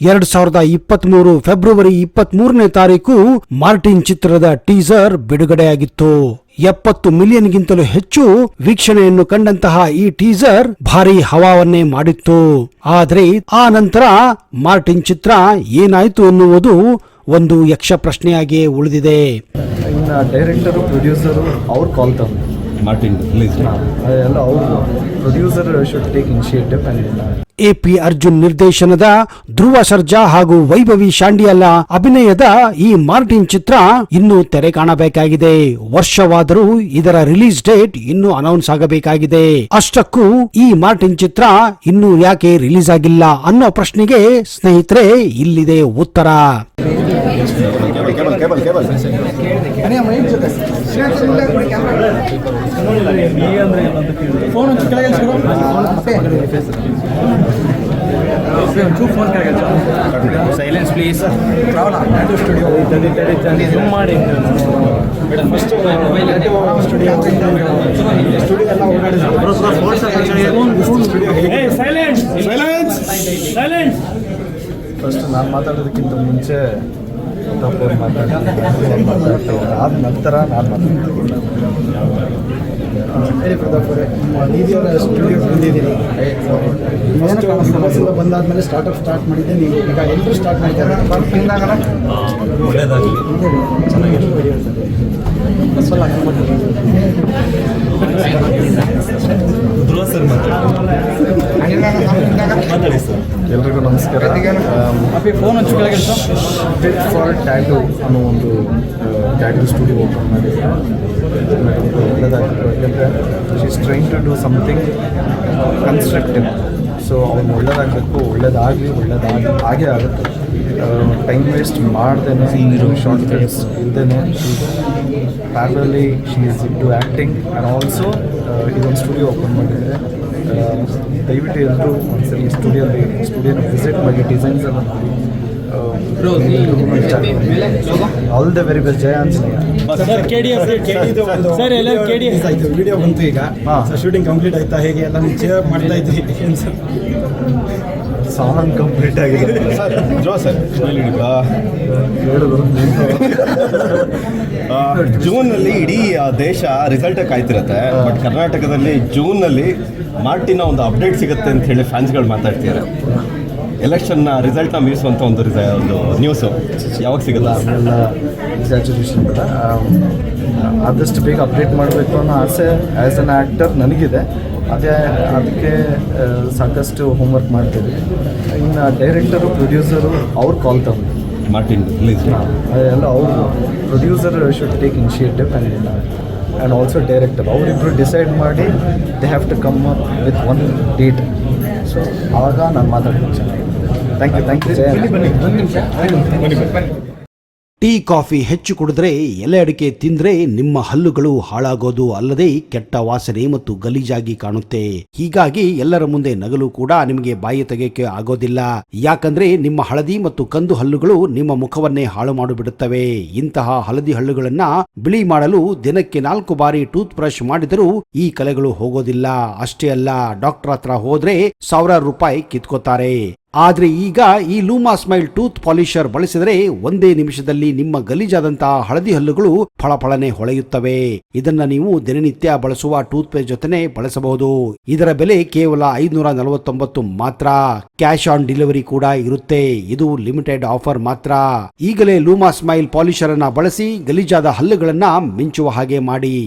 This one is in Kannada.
2023 ಫೆಬ್ರವರಿ 23ನೇ ತಾರೀಕು ಮಾರ್ಟಿನ್ ಚಿತ್ರದ ಟೀಸರ್ ಬಿಡುಗಡೆಯಾಗಿತ್ತು. 70 ಮಿಲಿಯನ್ಗಿಂತಲೂ ಹೆಚ್ಚು ವೀಕ್ಷಣೆಯನ್ನು ಕಂಡಂತಹ ಈ ಟೀಸರ್ ಭಾರಿ ಹವಾವನ್ನೇ ಮಾಡಿತ್ತು. ಆದರೆ ಆ ನಂತರ ಮಾರ್ಟಿನ್ ಚಿತ್ರ ಏನಾಯ್ತು ಎನ್ನುವುದು ಒಂದು ಯಕ್ಷ ಪ್ರಶ್ನೆಯಾಗಿಯೇ ಉಳಿದಿದೆ. ಡೈರೆಕ್ಟರು ಪ್ರೊಡ್ಯೂಸರು ಅವ್ರು ಕಾಲ್ ತಗೊಂಡು ಮಾರ್ಟಿನ್ ರಿಲೀಸ್ ಎಲ್ಲ ಅವರು producer should take initiative and AP Arjun ನಿರ್ದೇಶನದ ಧ್ರುವ ಸರ್ಜಾ ಹಾಗೂ ವೈಭವಿ ಶಾಂಡಿಯಲ್ಲ ಅಭಿನಯದ ಈ ಮಾರ್ಟಿನ್ ಚಿತ್ರ ಇನ್ನೂ ತೆರೆ ಕಾಣಬೇಕಾಗಿದೆ. ವರ್ಷವಾದರೂ ಇದರ ರಿಲೀಸ್ ಡೇಟ್ ಇನ್ನೂ ಅನೌನ್ಸ್ ಆಗಬೇಕಾಗಿದೆ. ಅಷ್ಟಕ್ಕೂ ಈ ಮಾರ್ಟಿನ್ ಚಿತ್ರ ಇನ್ನೂ ಯಾಕೆ ರಿಲೀಸ್ ಆಗಿಲ್ಲ ಅನ್ನೋ ಪ್ರಶ್ನೆಗೆ ಸ್ನೇಹಿತರೆ ಇಲ್ಲಿದೆ ಉತ್ತರ. Silence please. ಫಸ್ಟ್ ನಾನು ಮಾತಾಡೋದಕ್ಕಿಂತ ಮುಂಚೆ ಮಾತಾಡ್ತೀನಿ, ಆದ ನಂತರ ನಾನು ಮಾತಾಡ್ತೀನಿ. ಸ್ಟುಡಿಯೋ ಬಂದಿದ್ದೀನಿ. ಬಂದಾದ್ಮೇಲೆ ಸ್ಟಾರ್ಟ್ ಮಾಡಿದ್ದೆ. ನೀವು ಈಗ ಎಲ್ಲರೂ ಸ್ಟಾರ್ಟ್ ಮಾಡಿದ್ದಾರೆ. ಒಳ್ಳೆಯದಾಗಲಿ. ಧ್ರುವ ಸರ್ ಮಾತಾಡಿ ಸರ್. ಎಲ್ರಿಗೂ ನಮಸ್ಕಾರ. ಫಿಟ್ ಫಾರ್ ಟ್ಯಾಟೂ ಅನ್ನೋ ಒಂದು ಟ್ಯಾಟೂ ಸ್ಟುಡಿಯೋ ಓಪನ್ ಮಾಡಿದೆ. ಒಳ್ಳೆದಾಗಿತ್ತು. ಯಾಕೆಂದರೆ she is trying to do something constructive. So ಅವ್ನು ಒಳ್ಳೇದಾಗಬೇಕು, ಒಳ್ಳೇದಾಗಿ ಹಾಗೇ ಆಗುತ್ತೆ. ಟೈಮ್ ವೇಸ್ಟ್ ಮಾಡ್ದೇನೆ, ಶಾರ್ಟ್ ಕಟ್ಸ್ ಇಲ್ಲದೇ ಪ್ಯಾರಲಲ್ಲಿ she is into acting and also ಇದೊಂದು ಸ್ಟುಡಿಯೋ ಓಪನ್ ಮಾಡಿದರೆ ದಯವಿಟ್ಟು ಎಲ್ಲರೂ ಒಂದ್ಸರಿ ಸ್ಟುಡಿಯೋನ ವಿಸಿಟ್ ಮಾಡಿ, ಡಿಸೈನ್ಸ್ ಎಲ್ಲ ನೋಡಿ. All the very best. Jaya Anjaneya. Video ಬಂತು ಈಗ. ಶೂಟಿಂಗ್ ಕಂಪ್ಲೀಟ್ ಆಯ್ತಾ? ಹೇಗೆ ಎಲ್ಲ ಮುಂಚೆ ಮಾಡ್ತಾ ಇದ್ರಿ? ಸಾಂಗ್ ಕಂಪ್ಲೀಟ್ ಆಗಿದೆ ಸರ್. ಜೂನ್ನಲ್ಲಿ ಇಡೀ ದೇಶ ರಿಸಲ್ಟ್ ಕಾಯ್ತಿರುತ್ತೆ. ಬಟ್ ಕರ್ನಾಟಕದಲ್ಲಿ ಜೂನ್ನಲ್ಲಿ ಮಾರ್ಟಿನ ಒಂದು ಅಪ್ಡೇಟ್ ಸಿಗುತ್ತೆ ಅಂತ ಹೇಳಿ ಫ್ಯಾನ್ಸ್ಗಳು ಮಾತಾಡ್ತಿದ್ದಾರೆ. ಎಲೆಕ್ಷನ್ನ ರಿಸಲ್ಟ್ನ ಮೀರಿಸುವಂಥ ಒಂದು ನ್ಯೂಸು ಯಾವಾಗ ಸಿಗಲ್ಲ? ಅದೆಲ್ಲ ಎಕ್ಸಾಜುರೇಷನ್ ಬೇಡ. ಆದಷ್ಟು ಬೇಗ ಅಪ್ಡೇಟ್ ಮಾಡಬೇಕು ಅನ್ನೋ ಆಸೆ ಆ್ಯಸ್ ಅನ್ ಆ್ಯಕ್ಟರ್ ನನಗಿದೆ. ಅದಕ್ಕೆ ಸಾಕಷ್ಟು ಹೋಮ್ವರ್ಕ್ ಮಾಡ್ತೀವಿ. ಇನ್ನು ಡೈರೆಕ್ಟರು ಪ್ರೊಡ್ಯೂಸರು ಅವ್ರು ಕಾಲ್ ತಗೊಂಡು ಮಾರ್ಟಿನ್ ರಿಲೀಸ್ ಎಲ್ಲ ಅವರು producer should take initiative and also director ಅವರಿಬ್ಬರು ಡಿಸೈಡ್ ಮಾಡಿ they have to come up with one date. So ಆವಾಗ ನಾನು ಮಾತಾಡ್ತೀನಿ. ಚೆನ್ನಾಗಿದೆ. Thank you. ಟೀ ಕಾಫಿ ಹೆಚ್ಚು ಕುಡಿದ್ರೆ, ಎಲೆ ಅಡಿಕೆ ತಿಂದ್ರೆ ನಿಮ್ಮ ಹಲ್ಲುಗಳು ಹಾಳಾಗೋದು ಅಲ್ಲದೆ ಕೆಟ್ಟ ವಾಸನೆ ಮತ್ತು ಗಲೀಜಾಗಿ ಕಾಣುತ್ತೆ. ಹೀಗಾಗಿ ಎಲ್ಲರ ಮುಂದೆ ನಗಲು ಕೂಡ ನಿಮಗೆ ಬಾಯಿ ತೆಗೆಯಕ್ಕೆ ಆಗೋದಿಲ್ಲ. ಯಾಕಂದ್ರೆ ನಿಮ್ಮ ಹಳದಿ ಮತ್ತು ಕಂದು ಹಲ್ಲುಗಳು ನಿಮ್ಮ ಮುಖವನ್ನೇ ಹಾಳು ಮಾಡಿಬಿಡುತ್ತವೆ. ಇಂತಹ ಹಳದಿ ಹಲ್ಲುಗಳನ್ನ ಬಿಳಿ ಮಾಡಲು ದಿನಕ್ಕೆ 4 ಬಾರಿ ಟೂತ್ ಬ್ರಷ್ ಮಾಡಿದರೂ ಈ ಕಲೆಗಳು ಹೋಗೋದಿಲ್ಲ. ಅಷ್ಟೇ ಅಲ್ಲ, ಡಾಕ್ಟರ್ ಹತ್ರ ಹೋದ್ರೆ ₹1000 ಕಿತ್ಕೋತಾರೆ. ಆದ್ರೆ ಈಗ ಈ ಲೂಮಾ ಸ್ಮೈಲ್ ಟೂತ್ ಪಾಲಿಷರ್ ಬಳಸಿದರೆ ಒಂದೇ ನಿಮಿಷದಲ್ಲಿ ನಿಮ್ಮ ಗಲೀಜಾದಂತಹ ಹಳದಿ ಹಲ್ಲುಗಳು ಫಳಫಳನೆ ಹೊಳೆಯುತ್ತವೆ. ಇದನ್ನ ನೀವು ದಿನನಿತ್ಯ ಬಳಸುವ ಟೂತ್ ಪೇಸ್ಟ್ ಜೊತೆನೆ ಬಳಸಬಹುದು. ಇದರ ಬೆಲೆ ಕೇವಲ $549 ಮಾತ್ರ. ಕ್ಯಾಶ್ ಆನ್ ಡೆಲಿವರಿ ಕೂಡ ಇರುತ್ತೆ. ಇದು ಲಿಮಿಟೆಡ್ ಆಫರ್ ಮಾತ್ರ. ಈಗಲೇ ಲೂಮಾ ಸ್ಮೈಲ್ ಪಾಲಿಷರ್ ಅನ್ನ ಬಳಸಿ ಗಲೀಜಾದ ಹಲ್ಲುಗಳನ್ನ ಮಿಂಚುವ ಹಾಗೆ ಮಾಡಿ.